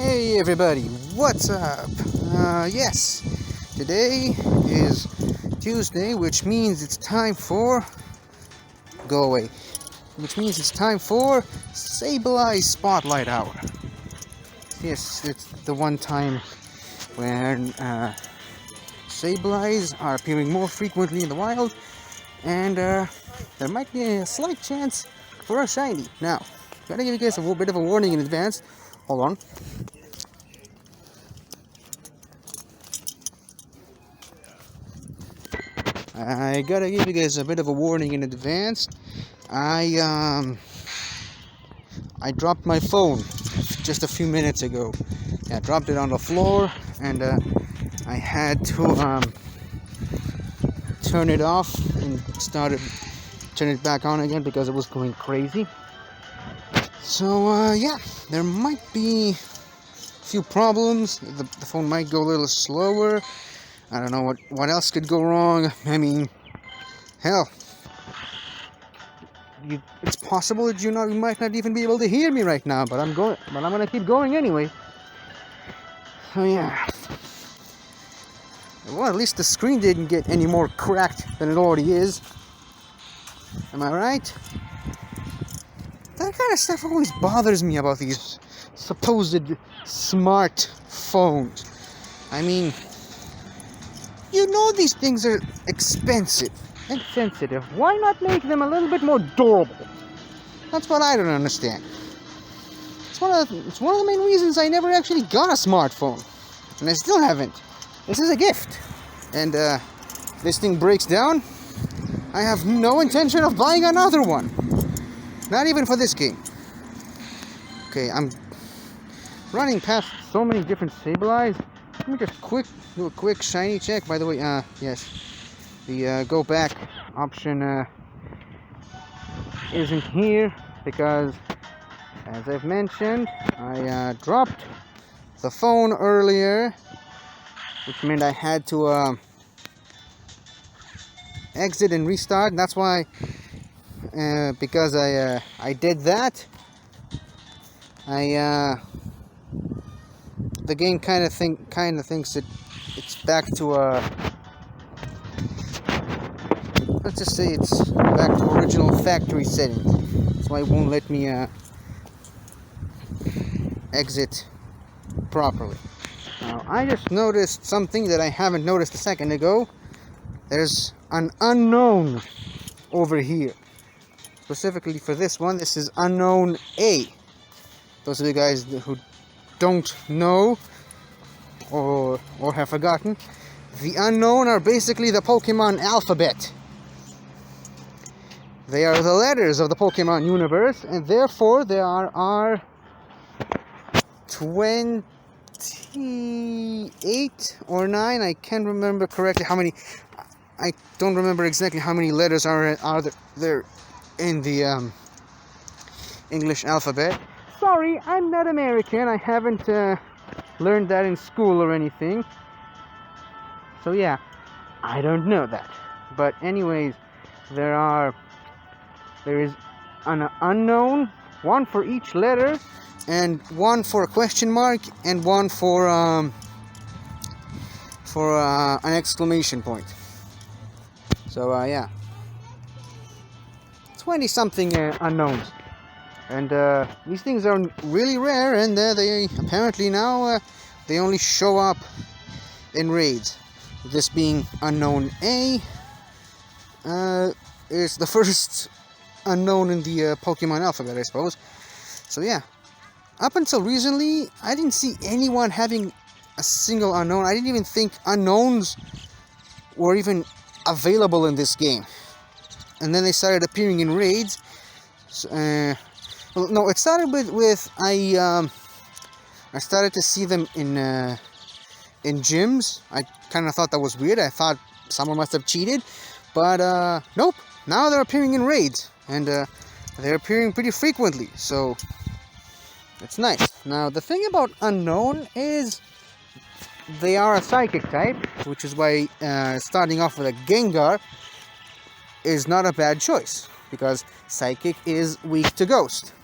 Hey everybody, what's up? Yes, today is Tuesday, which means it's time for... Go away. Which means it's time for Sableye Spotlight Hour. Yes, it's the one time when Sableyes are appearing more frequently in the wild, and there might be a slight chance for a shiny. Now, gotta give you guys a bit of a warning in advance. Hold on. I gotta give you guys a bit of a warning in advance. I dropped my phone just a few minutes ago. I dropped it on the floor, and I had to turn it off and turn it back on again because it was going crazy. So yeah, there might be a few problems. The phone might go a little slower. I don't know what else could go wrong. I mean, hell, it's possible that you might not even be able to hear me right now. But I'm gonna keep going anyway. So yeah. Well, at least the screen didn't get any more cracked than it already is. Am I right? That kind of stuff always bothers me about these supposed smart phones. I mean, you know these things are expensive and sensitive. Why not make them a little bit more durable? That's what I don't understand. It's one of the main reasons I never actually got a smartphone. And I still haven't. This is a gift. And if this thing breaks down, I have no intention of buying another one. Not even for this game. Okay, I'm running past so many different Sableyes. Let me just do a quick shiny check. By the way, yes, the go back option isn't here because, as I've mentioned, I dropped the phone earlier, which meant I had to exit and restart. And that's why, because I did that, the game kind of thinks it's back to let's just say it's back to original factory settings. That's why it won't let me exit properly. Now, I just noticed something that I haven't noticed a second ago. There's an Unown over here. Specifically for this one, this is Unown A. Those of you guys who don't know or have forgotten, the Unown are basically the Pokemon alphabet. They are the letters of the Pokemon universe, and therefore there are 28 or 9. I can't remember correctly how many. I don't remember exactly how many letters are there in the English alphabet. Sorry, I'm not American. I haven't learned that in school or anything. So yeah, I don't know that. But anyways, there is an Unown, one for each letter, and one for a question mark, and one for an exclamation point. So yeah, 20-something Unowns. And these things are really rare, and they apparently now they only show up in raids. This being Unown A is the first Unown in the Pokemon alphabet, I suppose. So yeah, up until recently, I didn't see anyone having a single Unown. I didn't even think Unowns were even available in this game. And then they started appearing in raids. So, well, no, it started with I started to see them in gyms. I kind of thought that was weird. I thought someone must have cheated, but nope. Now they're appearing in raids, and they're appearing pretty frequently. So it's nice. Now the thing about Unown is they are a psychic type, which is why starting off with a Gengar is not a bad choice, because psychic is weak to ghost.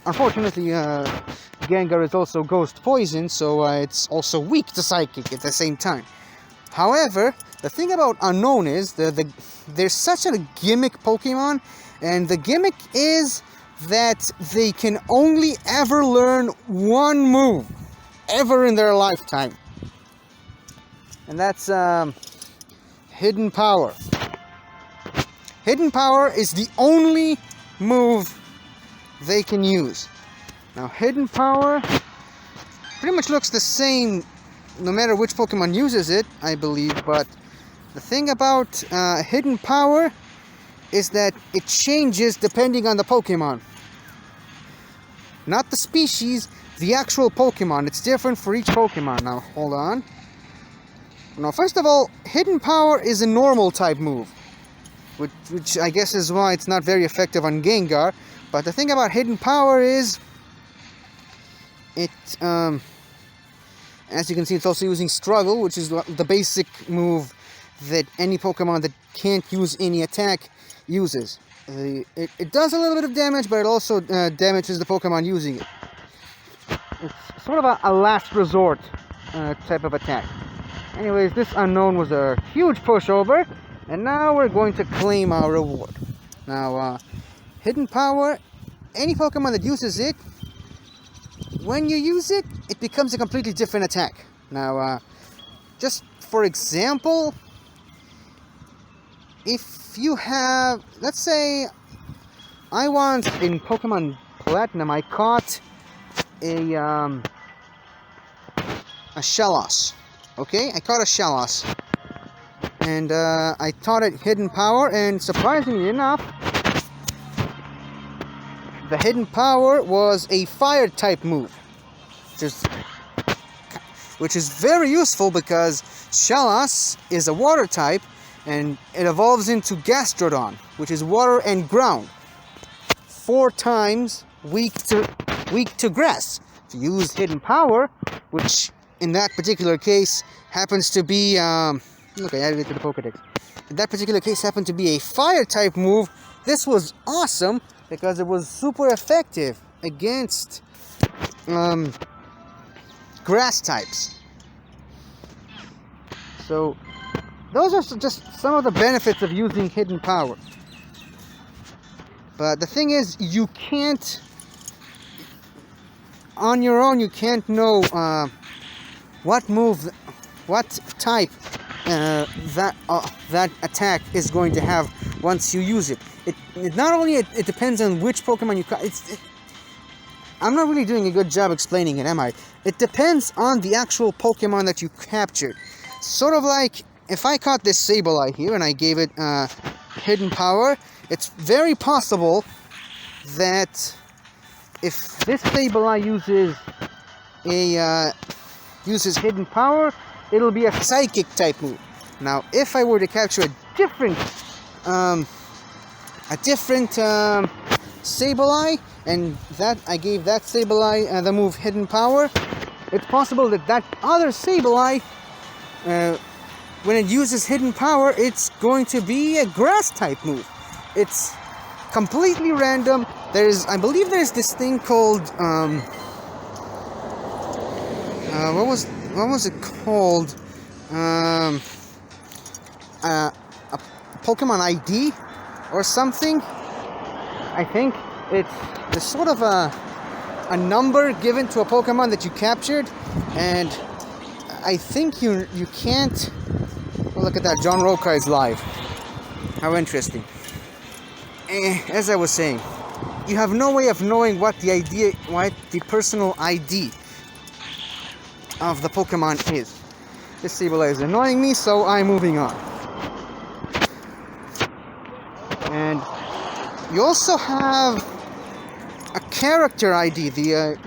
Unfortunately, Gengar is also Ghost Poison, so it's also weak to Psychic at the same time. However, the thing about Unown is there's such a gimmick Pokemon, and the gimmick is that they can only ever learn one move ever in their lifetime, and that's Hidden Power. Hidden Power is the only move they can use. Now, Hidden Power pretty much looks the same no matter which Pokemon uses it, I believe, but the thing about Hidden Power is that it changes depending on the Pokemon. Not the species, the actual Pokemon. It's different for each Pokemon. Now, hold on. Now, first of all, Hidden Power is a normal type move, which I guess is why it's not very effective on Gengar. But the thing about Hidden Power is, as you can see, it's also using Struggle, which is the basic move that any Pokemon that can't use any attack uses. It does a little bit of damage, but it also damages the Pokemon using it. It's sort of a last resort type of attack. Anyways, this Unown was a huge pushover, and now we're going to claim our reward. Now, Hidden Power, any Pokemon that uses it, when you use it, it becomes a completely different attack. Now, just for example, if you have, let's say, I want in Pokemon Platinum, I caught a Shellos. Okay, I caught a Shellos, and I taught it Hidden Power, and surprisingly enough, the Hidden Power was a Fire type move, which is very useful because Shellos is a Water type, and it evolves into Gastrodon, which is Water and Ground. 4 times weak to Grass. If you use Hidden Power, which in that particular case happens to be, look, I added it to the Pokedex. In that particular case happened to be a Fire type move. This was awesome because it was super effective against Grass types. So those are just some of the benefits of using Hidden Power. But the thing is, you can't, on your own, you can't know what move, what type that attack is going to have once you use it. It not only it depends on which Pokemon you caught. I'm not really doing a good job explaining it, am I? It depends on the actual Pokemon that you captured. Sort of like if I caught this Sableye here and I gave it Hidden Power, it's very possible that if this Sableye uses Hidden Power, it'll be a Psychic type move. Now, if I were to capture a different Sableye, and that I gave that Sableye the move Hidden Power, it's possible that that other Sableye, when it uses Hidden Power, it's going to be a Grass type move. It's completely random. I believe there's this thing called what was it called? A Pokemon ID or something. I think it's sort of a number given to a Pokemon that you captured, and I think you can't. Oh, look at that, John Roca is live. How interesting. As I was saying, you have no way of knowing what the personal ID of the Pokemon is. This Sableye is annoying me, so I'm moving on. And you also have a character ID.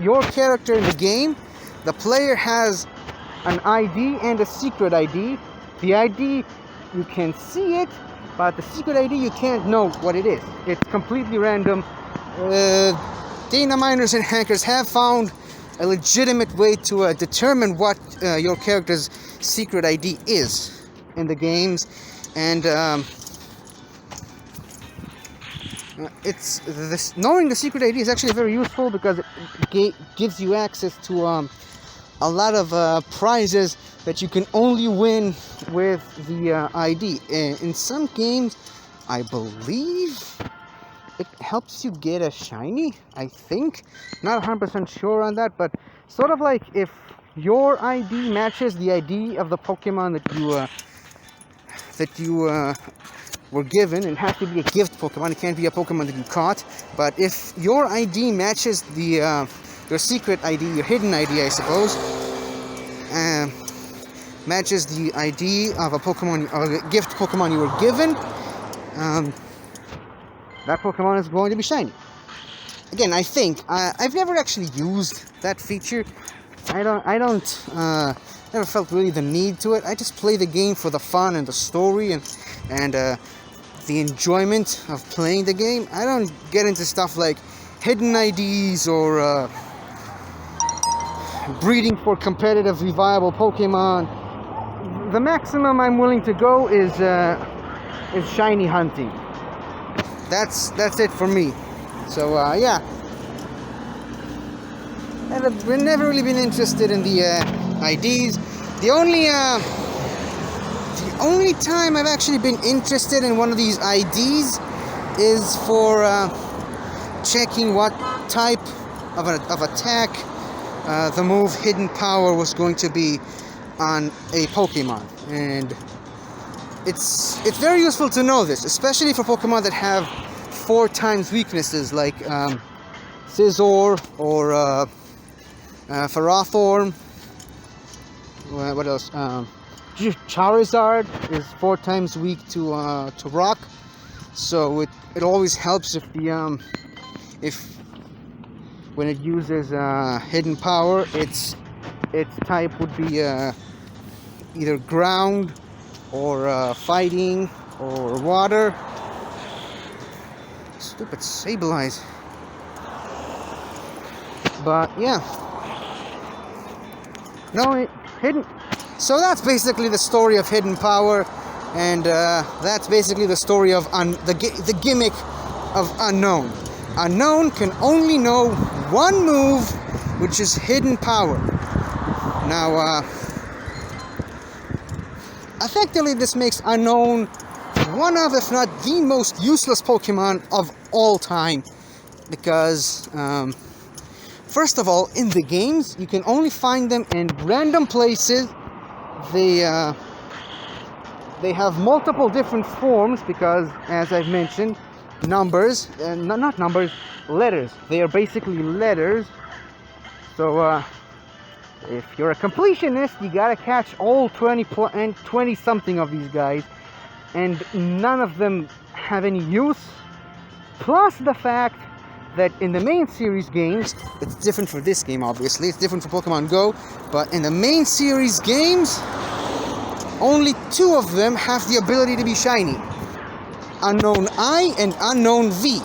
Your character in the game, the player has an ID and a secret ID. The ID, you can see it, but the secret ID, you can't know what it is. It's completely random. Data miners and hackers have found a legitimate way to determine what your character's secret ID is in the games. And knowing the secret ID is actually very useful because it gives you access to a lot of prizes that you can only win with the ID. In some games, I believe it helps you get a shiny, I think. Not 100% sure on that, but sort of like if your ID matches the ID of the Pokemon that you were given, it has to be a gift Pokemon, it can't be a Pokemon that you caught, but if your ID matches your secret ID, your hidden ID, I suppose, matches the ID of a Pokemon, of a gift Pokemon you were given, that Pokemon is going to be shiny. Again, I think I've never actually used that feature. I don't never felt really the need to it. I just play the game for the fun and the story and the enjoyment of playing the game. I don't get into stuff like hidden IDs or breeding for competitively viable Pokemon. The maximum I'm willing to go is shiny hunting. That's it for me. So yeah, I've never really been interested in the IDs. The only time I've actually been interested in one of these IDs is for checking what type of attack the move Hidden Power was going to be on a Pokemon, and it's very useful to know this, especially for Pokemon that have 4 times weaknesses like Scizor or Ferrothorn. What else? Charizard is 4 times weak to rock, so it always helps if the if when it uses Hidden Power, its type would be either ground or fighting or water. Stupid Sableye. But yeah, no, hidden. So that's basically the story of Hidden Power, and that's basically the story of the gimmick of Unown. Unown can only know one move, which is Hidden Power. Now, effectively, this makes Unown one of, if not the most useless Pokemon of all time, because first of all, in the games, you can only find them in random places. They have multiple different forms because, as I've mentioned, numbers, not numbers, letters. They are basically letters. So if you're a completionist, you gotta catch all 20 something of these guys, and none of them have any use. Plus the fact that in the main series games, it's different for this game, obviously, it's different for Pokemon Go, but in the main series games, only 2 of them have the ability to be shiny. Unown I and Unown V.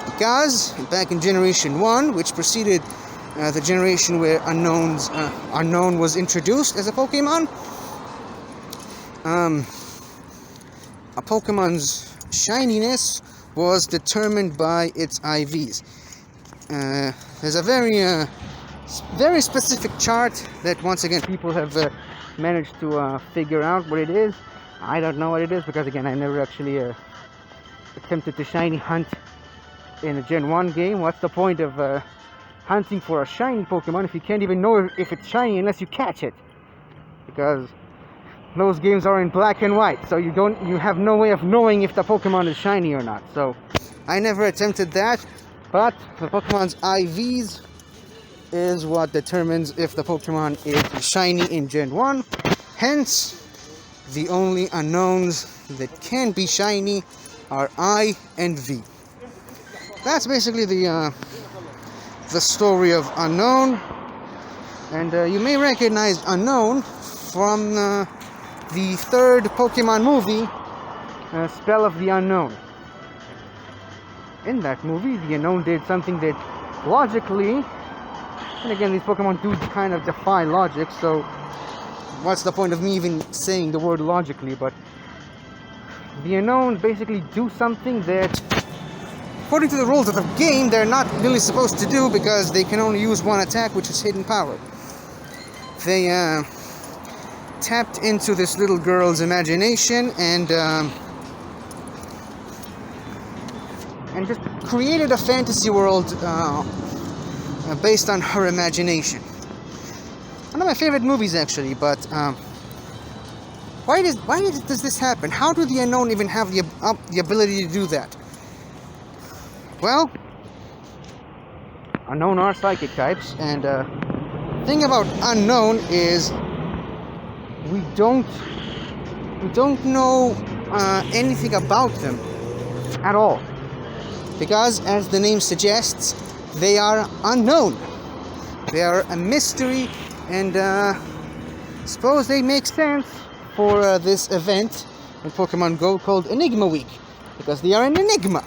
Because back in Generation 1, which preceded the generation where Unown was introduced as a Pokemon, a Pokemon's shininess was determined by its IVs. There's a very specific chart that, once again, people have managed to figure out what it is. I don't know what it is because, again, I never actually attempted to shiny hunt in a Gen 1 game. What's the point of hunting for a shiny Pokemon if you can't even know if it's shiny unless you catch it? Because those games are in black and white, so you have no way of knowing if the Pokemon is shiny or not. So I never attempted that, but the Pokemon's IVs is what determines if the Pokemon is shiny in Gen 1. Hence, the only Unowns that can be shiny are I and V. That's basically the story of Unown, and you may recognize Unown from the 3rd Pokemon movie, Spell of the Unknown. In that movie, the Unown did something that logically, and again, these Pokemon do kind of defy logic, so what's the point of me even saying the word logically? But the Unown basically do something that according to the rules of the game, they're not really supposed to do, because they can only use one attack, which is hidden power. They tapped into this little girl's imagination and just created a fantasy world based on her imagination. One of my favorite movies, actually, but why does this happen? How do the Unown even have the ability to do that? Well, Unown are psychic types, and the thing about Unown is we don't know anything about them at all, because, as the name suggests, they are unknown. They are a mystery, and suppose they make sense for this event in Pokemon Go called Enigma Week, because they are an enigma.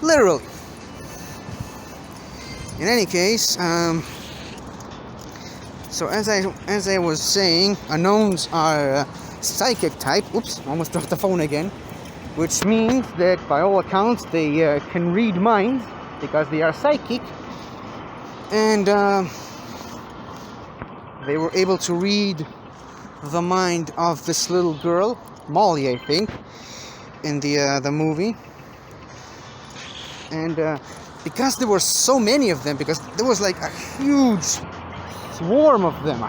Literally. In any case, so as I was saying, Unowns are psychic type. Oops, almost dropped the phone again. Which means that, by all accounts, they can read minds, because they are psychic. And they were able to read the mind of this little girl, Molly, I think, in the movie. And because there were so many of them, because there was like a huge swarm of them,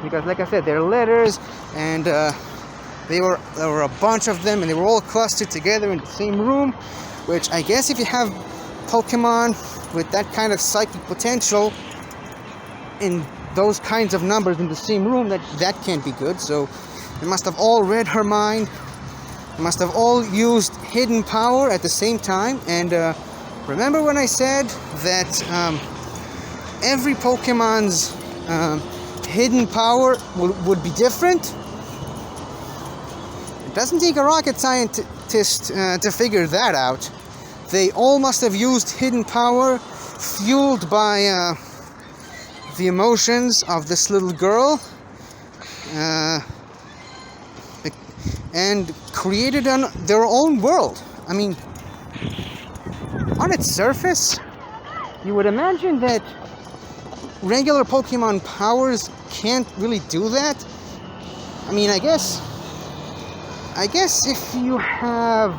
because like I said, they're letters, and there were a bunch of them, and they were all clustered together in the same room, which I guess if you have Pokemon with that kind of psychic potential in those kinds of numbers in the same room, that can't be good. So they must have all read her mind. They must have all used hidden power at the same time. And remember when I said that every Pokemon's hidden power would be different? It doesn't take a rocket scientist to figure that out. They all must have used hidden power fueled by the emotions of this little girl, and created their own world. I mean, on its surface, you would imagine that regular Pokemon powers can't really do that. I mean, I guess if you have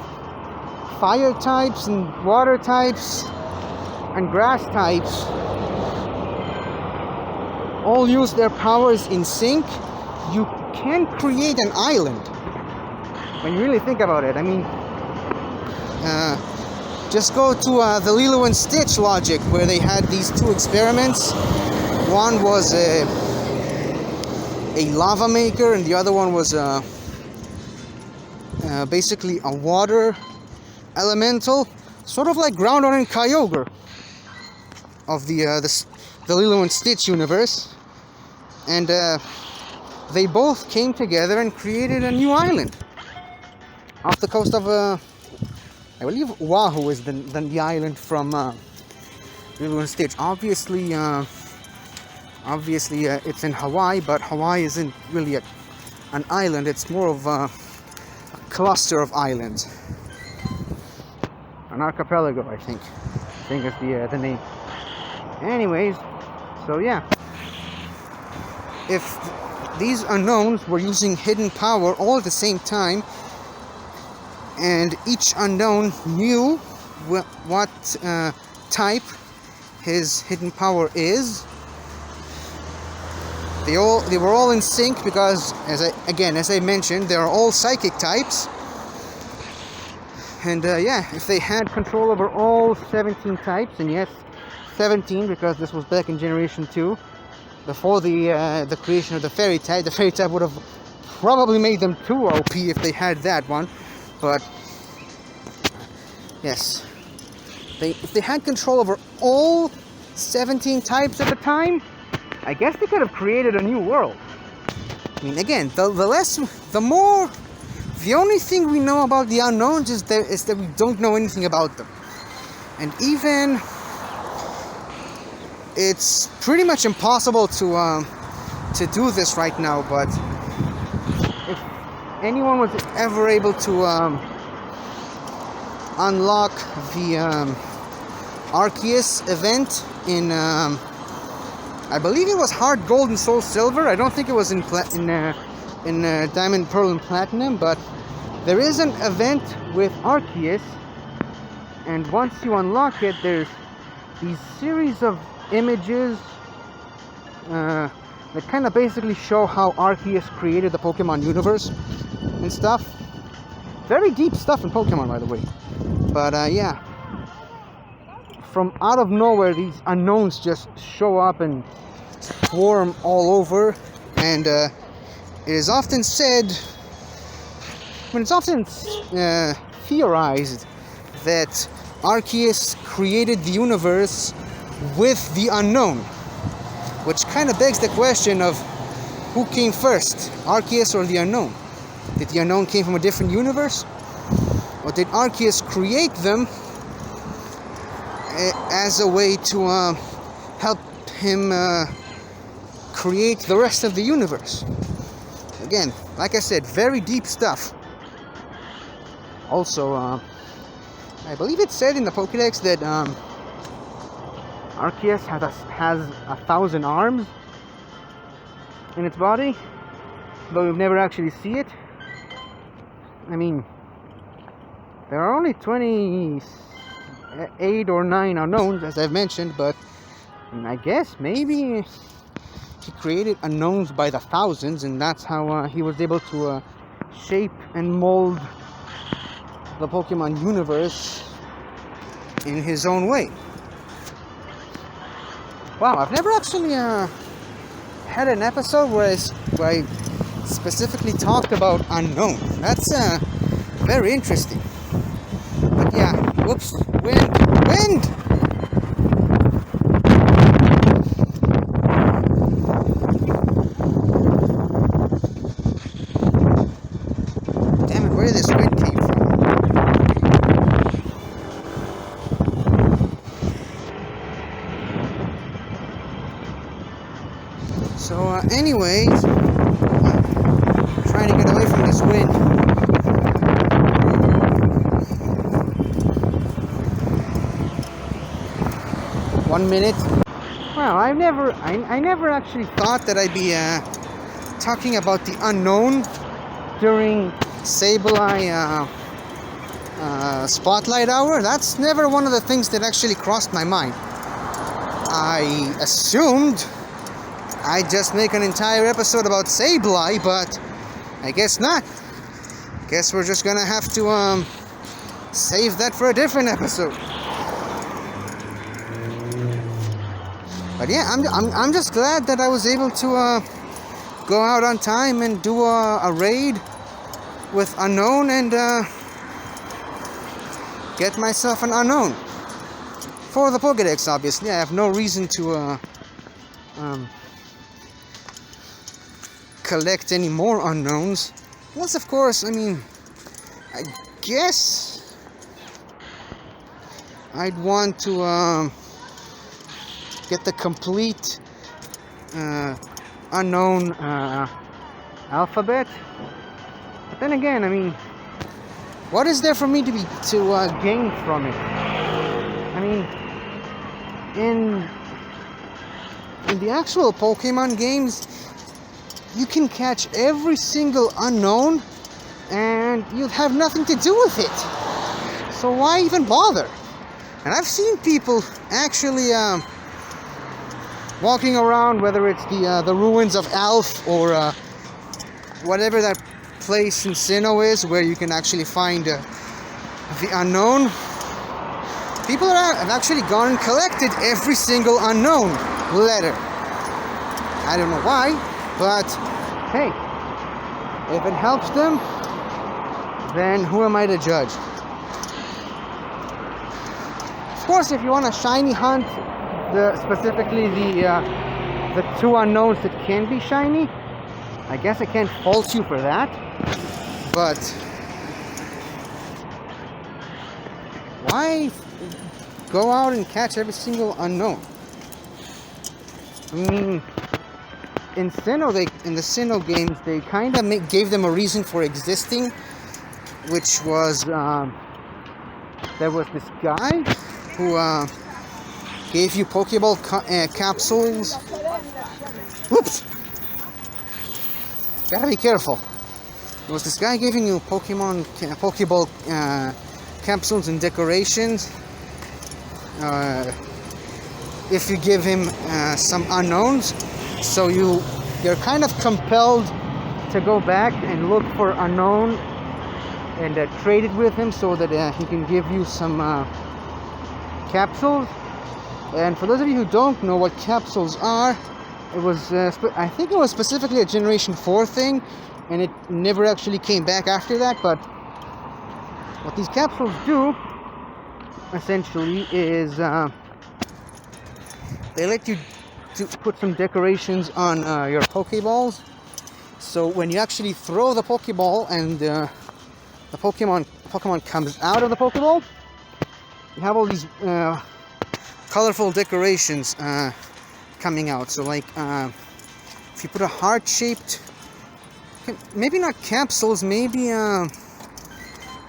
fire types and water types and grass types all use their powers in sync, you can create an island. When you really think about it, I mean, just go to the Lilo and Stitch logic, where they had these two experiments. One was a lava maker, and the other one was basically a water elemental, sort of like Groudon and Kyogre of the Lilo and Stitch universe, and they both came together and created a new island off the coast of I believe Oahu is the island from Lilo and Stitch. Obviously it's in Hawaii, but Hawaii isn't really an island. It's more of a cluster of islands, an archipelago, I think is the name. Anyways, so yeah, if these Unowns were using hidden power all at the same time, and each Unown knew what type his hidden power is, they were all in sync, because as I mentioned, they are all psychic types. And yeah, if they had control over all 17 types, and yes, 17, because this was back in Generation 2, before the creation of the Fairy type. The Fairy type would have probably made them too OP if they had that one. But yes, if they had control over all 17 types at the time, I guess they could have created a new world. I mean, again, the only thing we know about the Unowns is that we don't know anything about them. And even it's pretty much impossible to do this right now, but if anyone was ever able to unlock the Arceus event in I believe it was Hard Gold and Soul Silver. I don't think it was in Diamond, Pearl, and Platinum, but there is an event with Arceus, and once you unlock it, there's these series of images that kind of basically show how Arceus created the Pokemon universe and stuff. Very deep stuff in Pokemon, by the way. But yeah, from out of nowhere, these unknowns just show up and swarm all over, and it is often said, when it's often theorized that Arceus created the universe with the unknown, which kind of begs the question of who came first, Arceus or the unknown? Did the unknown came from a different universe, or did Arceus create them as a way to help him create the rest of the universe? Again, like I said, very deep stuff. Also, I believe it said in the Pokédex that Arceus has 1,000 arms in its body, though we've never actually seen it. I mean, there are only 28 or 9 unknowns, as I've mentioned, but I guess maybe he created unknowns by the thousands, and that's how he was able to shape and mold the Pokemon universe in his own way. Wow, I've never actually had an episode where I specifically talked about unknown. That's very interesting. But yeah, whoops, wind! Damn it, where did this wind came from? So anyways, trying to get away from this wind. 1 minute. Well, I never actually thought that I'd be talking about the unknown during Sableye Spotlight Hour. That's never one of the things that actually crossed my mind. I assumed I'd just make an entire episode about Sableye, but I guess not. Guess we're just gonna have to save that for a different episode. But yeah, I'm just glad that I was able to go out on time and do a raid with Unown and get myself an Unown for the Pokédex. Obviously, I have no reason to collect any more Unowns. Plus, of course, I mean, I guess I'd want to get the complete unknown alphabet. But then again, I mean, what is there for me to gain from it? I mean, in the actual Pokemon games, you can catch every single unknown and you'd have nothing to do with it. So why even bother? And I've seen people actually walking around, whether it's the ruins of Alph or whatever that place in Sinnoh is, where you can actually find the unknown. People have actually gone and collected every single unknown letter. I don't know why, but hey, if it helps them, then who am I to judge? Of course, if you want a shiny hunt, specifically the two unknowns that can be shiny, I guess I can't fault you for that. But why go out and catch every single unknown? I mean, in the Sinnoh games, they kind of gave them a reason for existing, which was there was this guy who gave you Pokeball capsules. Whoops! Gotta be careful. There was this guy giving you Pokeball capsules and decorations. If you give him some unknowns, so you're kind of compelled to go back and look for unknown and trade it with him so that he can give you some capsules. And for those of you who don't know what capsules are, it was I think it was specifically a Generation 4 thing, and it never actually came back after that. But what these capsules do essentially is they let you to put some decorations on your Pokeballs. So when you actually throw the Pokeball and the Pokemon comes out of the Pokeball, you have all these colorful decorations coming out. So like if you put a heart-shaped, maybe not capsules, maybe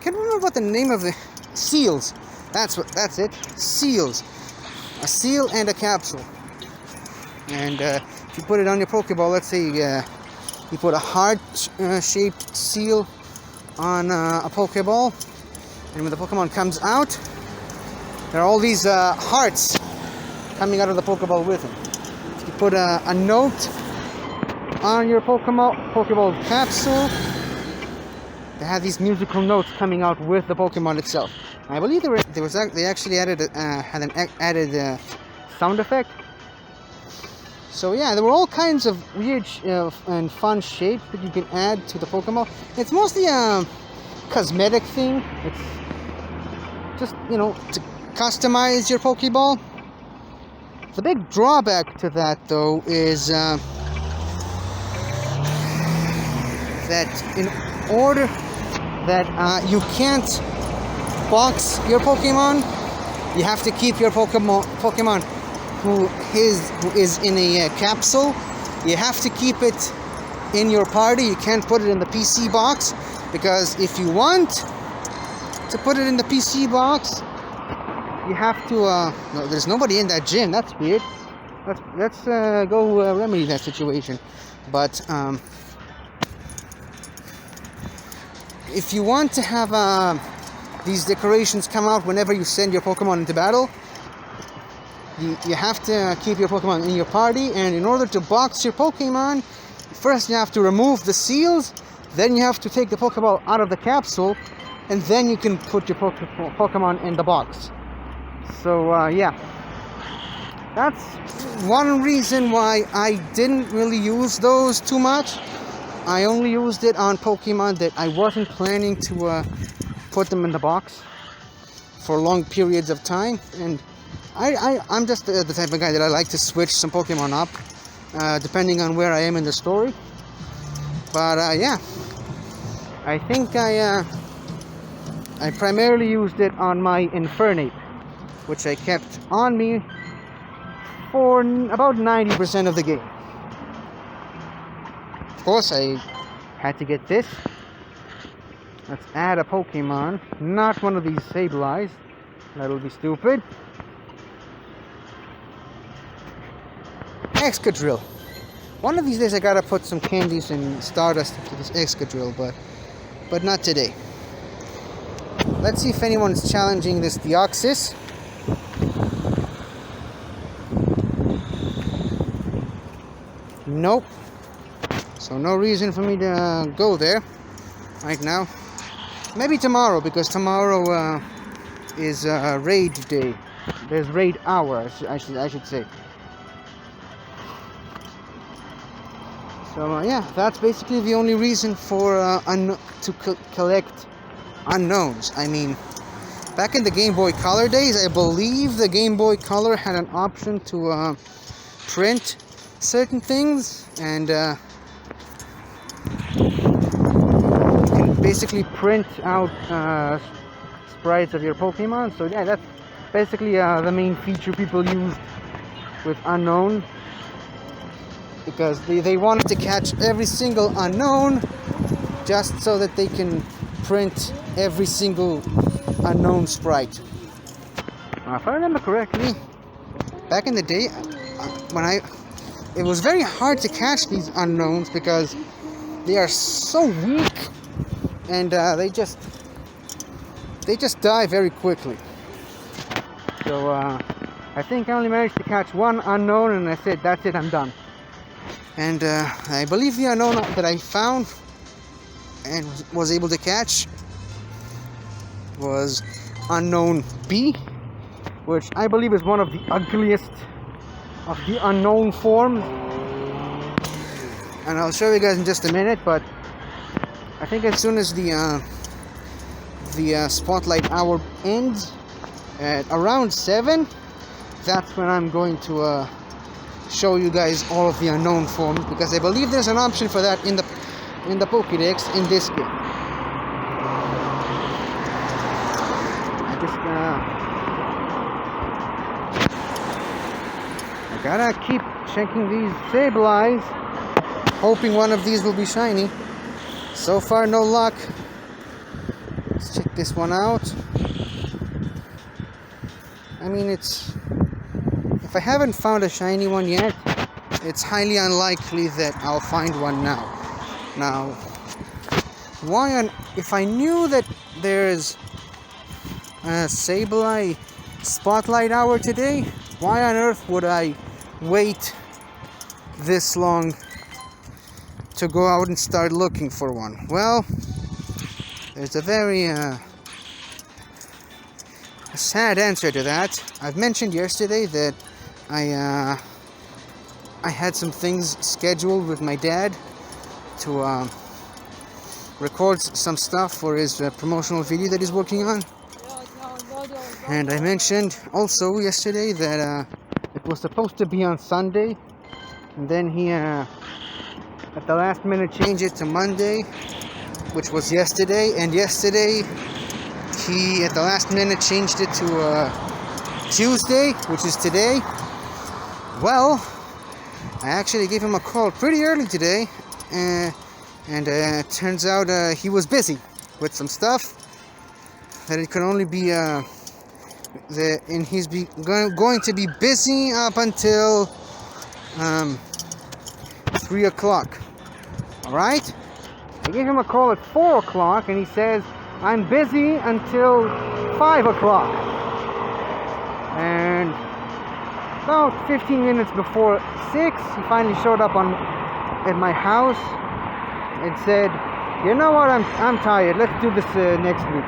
can't remember what the name of the seals. That's it. Seals. A seal and a capsule. And if you put it on your Pokeball, let's say you put a heart-shaped seal on a Pokeball, and when the Pokemon comes out, there are all these hearts coming out of the Pokeball with him. If you put a note on your Pokeball capsule, they have these musical notes coming out with the Pokemon itself. I believe they actually added had an added sound effect. So yeah, there were all kinds of weird and fun shapes that you can add to the Pokemon. It's mostly a cosmetic thing. It's just, you know, to customize your Pokeball. The big drawback to that, though, is that in order that you can't box your Pokemon, you have to keep your Pokemon who is in a capsule. You have to keep it in your party. You can't put it in the PC box, because if you want to put it in the PC box, you have to no, there's nobody in that gym. That's weird. Let's go remedy that situation. But if you want to have these decorations come out whenever you send your Pokemon into battle, you have to keep your Pokemon in your party. And in order to box your Pokemon, first you have to remove the seals, then you have to take the Pokeball out of the capsule, and then you can put your Pokemon in the box. So yeah, that's one reason why I didn't really use those too much. I only used it on Pokemon that I wasn't planning to put them in the box for long periods of time. And I'm just the type of guy that I like to switch some Pokemon up depending on where I am in the story. But yeah, I think I primarily used it on my Infernape, which I kept on me for about 90% of the game. Of course, I had to get this. Let's add a Pokemon, not one of these Sableyes. That'll be stupid. Excadrill. One of these days I gotta put some candies and Stardust into this Excadrill, but not today. Let's see if anyone's challenging this Deoxys. Nope. So no reason for me to go there right now. Maybe tomorrow, because tomorrow is raid day. There's raid hour, I should say. So yeah, that's basically the only reason for to collect unknowns. I mean, back in the Game Boy Color days, I believe the Game Boy Color had an option to print certain things, and you can basically print out sprites of your Pokemon. So yeah, that's basically the main feature people used with Unown, because they wanted to catch every single unknown just so that they can print every single unknown sprite. If I remember correctly, back in the day, it was very hard to catch these unknowns because they are so weak, and they just die very quickly. So I think I only managed to catch one unknown, and I said, that's it, I'm done. And I believe the unknown that I found and was able to catch was Unknown B, which I believe is one of the ugliest of the unknown forms. And I'll show you guys in just a minute, but I think as soon as the spotlight hour ends at around 7, that's when I'm going to show you guys all of the unknown forms, because I believe there's an option for that in the Pokédex in this game. I gotta keep checking these Sableyes, hoping one of these will be shiny. So far, no luck. Let's check this one out. I mean, if I haven't found a shiny one yet, it's highly unlikely that I'll find one now. Now, if I knew that there's a Sableye spotlight hour today, why on earth would I wait this long to go out and start looking for one? Well, there's a very sad answer to that. I've mentioned yesterday that I had some things scheduled with my dad to record some stuff for his promotional video that he's working on. And I mentioned also yesterday that it was supposed to be on Sunday, and then he at the last minute changed it to Monday, which was yesterday, and yesterday he at the last minute changed it to Tuesday, which is today. Well, I actually gave him a call pretty early today, and it turns out he was busy with some stuff that it could only be and he's going to be busy up until 3 o'clock. Alright? I gave him a call at 4 o'clock, and he says, I'm busy until 5 o'clock. And about 15 minutes before 6, he finally showed up at my house and said, you know what, I'm tired, let's do this next week.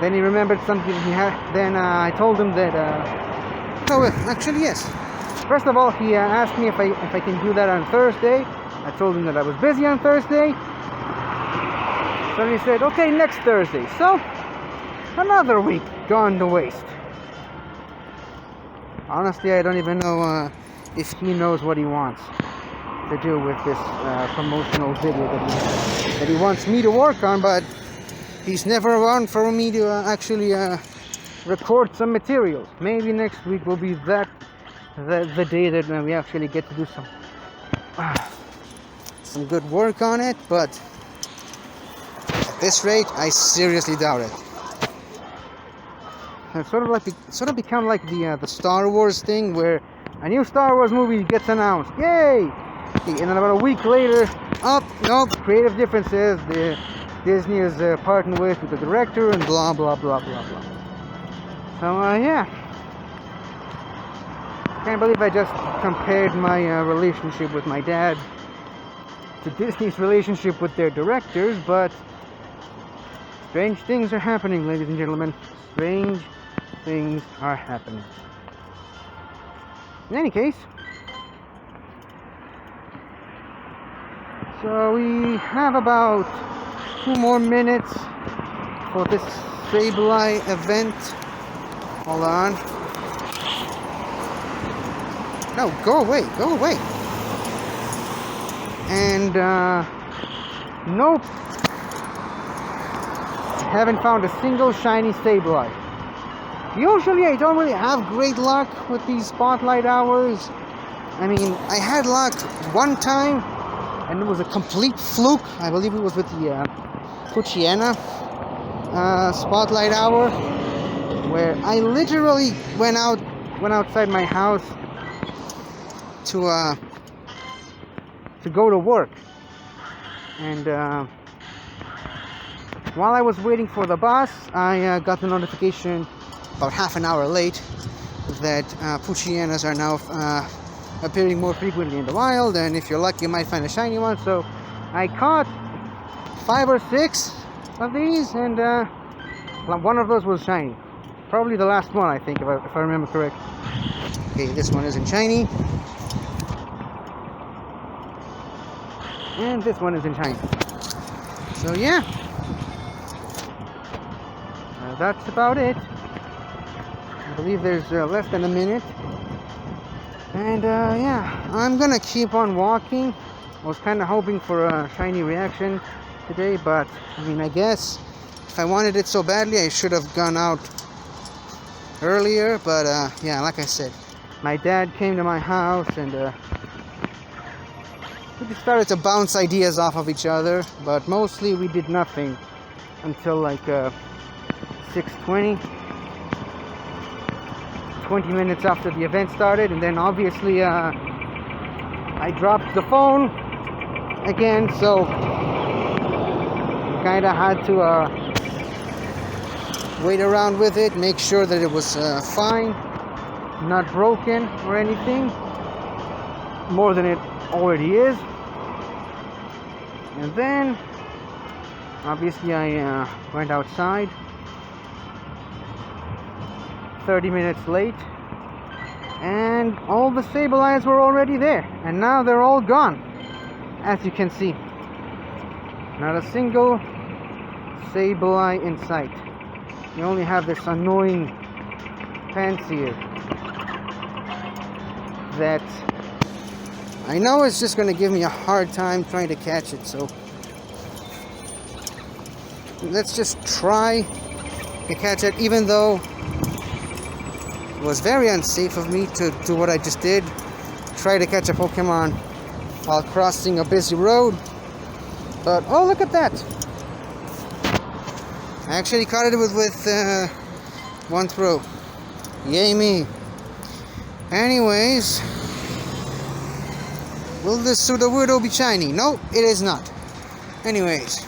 Then he remembered something he had. Then I told him that actually yes. First of all, he asked me if I can do that on Thursday. I told him that I was busy on Thursday. So he said, okay, next Thursday. So another week gone to waste. Honestly, I don't even know if he knows what he wants to do with this promotional video that he wants me to work on, but he's never around for me to actually record some materials. Maybe next week will be the day that we actually get to do some good work on it, but at this rate, I seriously doubt it. It's sort of become like the Star Wars thing, where a new Star Wars movie gets announced. Yay! And then about a week later, nope, creative differences. Disney is parting ways with the director, and blah blah blah blah blah. So yeah, can't believe I just compared my relationship with my dad to Disney's relationship with their directors, but strange things are happening, ladies and gentlemen. Strange things are happening. In any case, so we have about 2 more minutes for this Sableye event. Hold on. No, go away, go away. And nope, haven't found a single shiny Sableye. Usually I don't really have great luck with these spotlight hours. I mean, I had luck one time, and it was a complete fluke. I believe it was with the Puchiana, spotlight hour, where I literally went outside my house to go to work, and while I was waiting for the bus, I got the notification about half an hour late that Poochyena are now appearing more frequently in the wild, and if you're lucky you might find a shiny one. So I caught 5 or 6 of these, and one of those was shiny. Probably the last one, I think, if I remember correct. Okay, this one isn't shiny. And this one isn't shiny. So yeah, that's about it. I believe there's less than a minute. And yeah, I'm gonna keep on walking. I was kind of hoping for a shiny reaction today, but I mean, I guess if I wanted it so badly, I should have gone out earlier. But yeah, like I said, my dad came to my house, and we just started to bounce ideas off of each other, but mostly we did nothing until like 6:20, 20 minutes after the event started. And then obviously I dropped the phone again, so kind of had to wait around with it, make sure that it was fine, not broken or anything more than it already is. And then obviously I went outside 30 minutes late, and all the Sableyes were already there, and now they're all gone. As you can see, not a single Sableye in sight. You only have this annoying Pansear that I know it's just going to give me a hard time trying to catch it, so let's just try to catch it, even though it was very unsafe of me to do what I just did. Try to catch a Pokemon while crossing a busy road. But oh, look at that! I actually caught it with one throw. Yay me! Anyways, will this Sudowoodo be shiny? No, it is not. Anyways,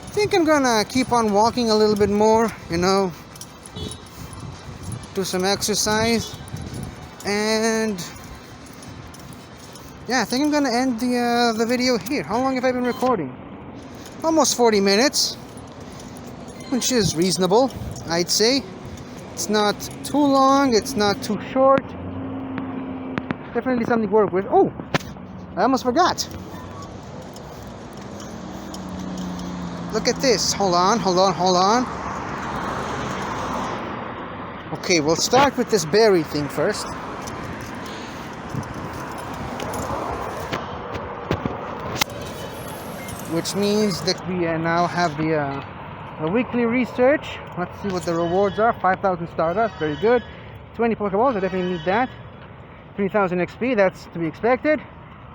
I think I'm gonna keep on walking a little bit more, you know, do some exercise, and yeah, I think I'm gonna end the video here. How long have I been recording? Almost 40 minutes, which is reasonable, I'd say. It's not too long, it's not too short. Definitely something to work with. Oh, I almost forgot. Look at this. Hold on. Okay, we'll start with this berry thing first. Which means that we now have the weekly research. Let's see what the rewards are. 5,000 Stardust, very good. 20 Pokeballs, I definitely need that. 3,000 XP, that's to be expected.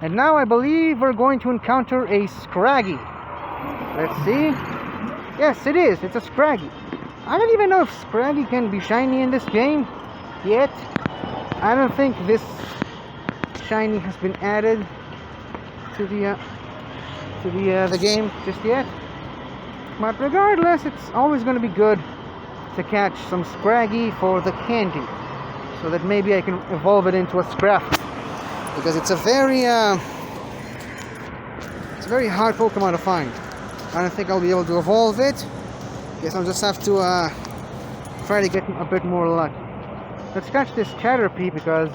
And now I believe we're going to encounter a Scraggy. Let's see. Yes, it is. It's a Scraggy. I don't even know if Scraggy can be shiny in this game yet. I don't think this shiny has been added to the game just yet. But regardless, it's always going to be good to catch some Scraggy for the candy, so that maybe I can evolve it into a Scrafty, because it's a very hard Pokemon to find. I don't think I'll be able to evolve it. Guess I'll just have to try to get a bit more lucky. Let's catch this Caterpie, because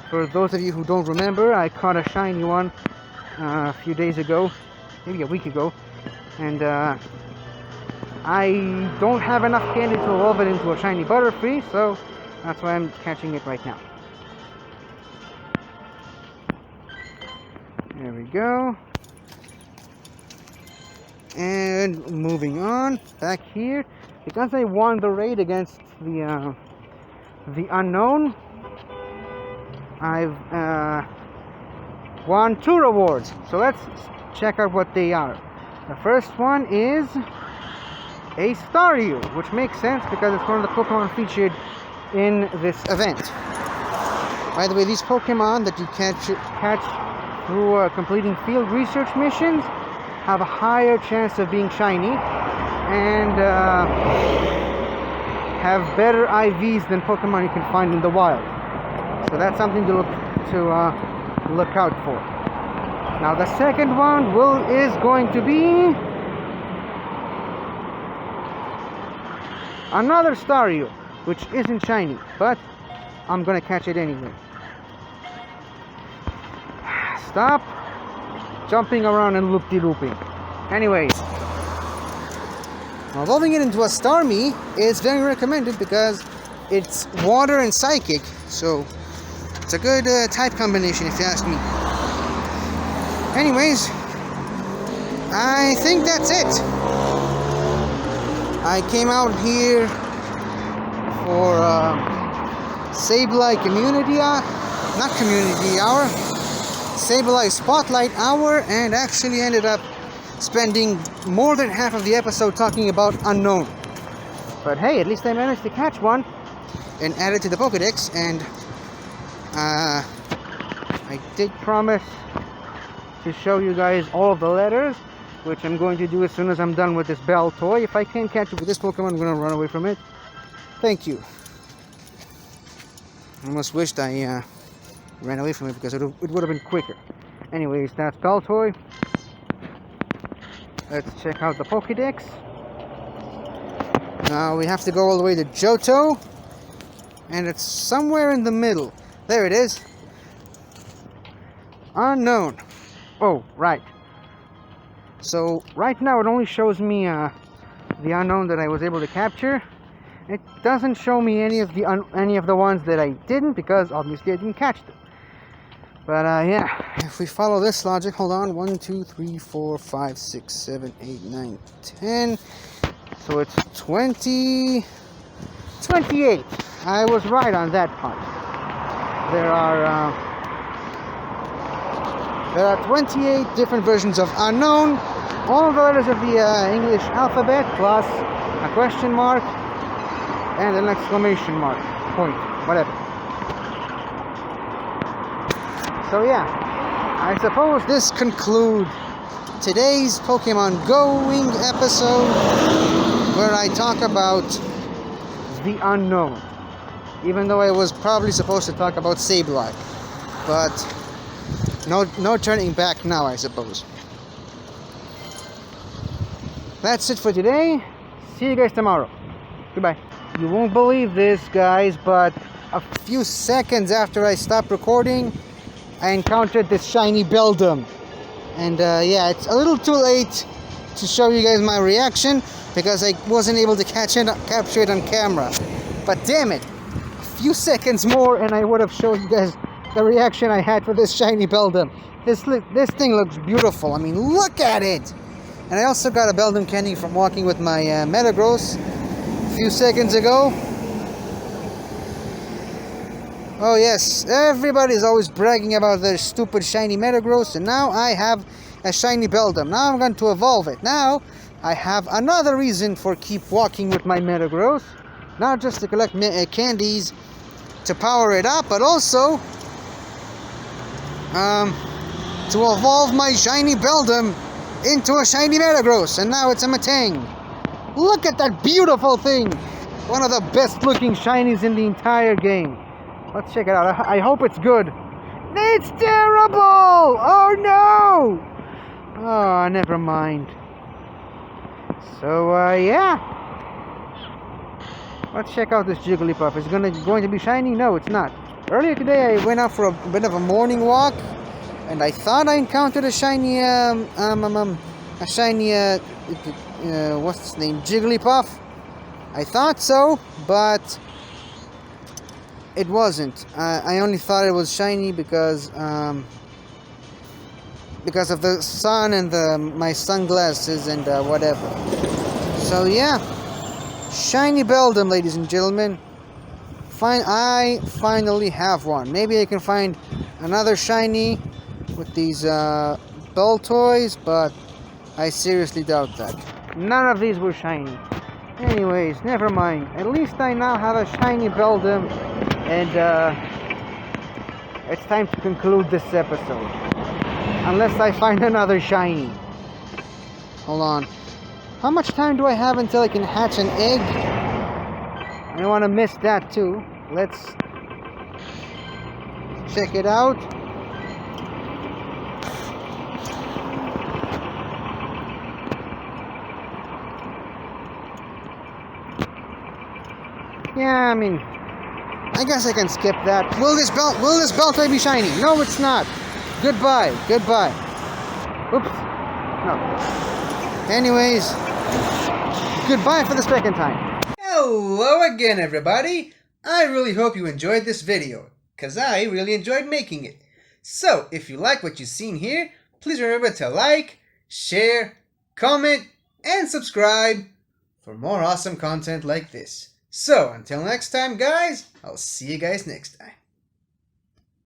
for those of you who don't remember, I caught a shiny one a few days ago, maybe a week ago, and I don't have enough candy to evolve it into a shiny Butterfree, so that's why I'm catching it right now. There we go. And moving on, back here, because I won the raid against the Unown, I've won 2 rewards. So let's check out what they are. The first one is a Staryu, which makes sense because it's one of the Pokemon featured in this event. By the way, these Pokemon that you catch through completing field research missions have a higher chance of being shiny and have better IVs than Pokemon you can find in the wild. So that's something to look out for. Now the second one is going to be another Staryu, which isn't shiny, but I'm gonna catch it anyway. Stop jumping around and loop-de-looping. Anyways, evolving it into a Starmie is very recommended because it's water and psychic, so it's a good type combination if you ask me. Anyways, I think that's it. I came out here for Sableye community hour, Sableye Spotlight Hour, and actually ended up spending more than half of the episode talking about Unown. But hey, at least I managed to catch one and add it to the Pokédex, and I did promise to show you guys all of the letters, which I'm going to do as soon as I'm done with this Bell toy. If I can't catch it with this Pokemon, I'm going to run away from it. Thank you. I almost wished I ran away from it because it would have been quicker. Anyways, that's Bell toy. Let's check out the Pokédex. Now we have to go all the way to Johto, and it's somewhere in the middle. There it is. Unown. Oh, right. So right now it only shows me the Unown that I was able to capture. It doesn't show me any of the ones that I didn't, because obviously I didn't catch them. But yeah, if we follow this logic, hold on, 1, 2, 3, 4, 5, 6, 7, 8, 9, 10. So it's 28. I was right on that part. There are 28 different versions of Unown, all the letters of the English alphabet, plus a question mark and an exclamation mark, point, whatever. So yeah, I suppose this concludes today's Pokemon Going episode, where I talk about the Unown, even though I was probably supposed to talk about Sableye, but no turning back now, I suppose. That's it for today. See you guys tomorrow. Goodbye. You won't believe this, guys, but a few seconds after I stopped recording, I encountered this shiny Beldum. And yeah, it's a little too late to show you guys my reaction because I wasn't able to capture it on camera. But damn it, a few seconds more and I would have shown you guys the reaction I had for this shiny Beldum. This thing looks beautiful. I mean, look at it! And I also got a Beldum candy from walking with my Metagross a few seconds ago. Oh yes, everybody's always bragging about their stupid shiny Metagross, and now I have a shiny Beldum. Now I'm going to evolve it. Now I have another reason for keep walking with my Metagross. Not just to collect candies to power it up, but also to evolve my shiny Beldum into a shiny Metagross, and now it's a Matang. Look at that beautiful thing! One of the best looking shinies in the entire game. Let's check it out. I hope it's good. It's terrible! Oh no! Oh, never mind. So, yeah. Let's check out this Jigglypuff. Is it going to be shiny? No, it's not. Earlier today, I went out for a bit of a morning walk, and I thought I encountered a shiny, what's its name? Jigglypuff. I thought so, but it wasn't. I only thought it was shiny because of the sun and my sunglasses and whatever. So yeah, shiny Beldum, ladies and gentlemen. I finally have one. Maybe I can find another shiny with these Bell toys, but I seriously doubt that. None of these were shiny. Anyways, never mind. At least I now have a shiny Beldum, and it's time to conclude this episode. Unless I find another shiny. Hold on. How much time do I have until I can hatch an egg? I don't want to miss that too. Let's check it out. Yeah, I mean, I guess I can skip that. Will this belt toy be shiny? No, it's not. Goodbye. Oops. No. Anyways, goodbye for the second time. Hello again, everybody. I really hope you enjoyed this video, because I really enjoyed making it. So, if you like what you've seen here, please remember to like, share, comment, and subscribe for more awesome content like this. So, until next time, guys, I'll see you guys next time.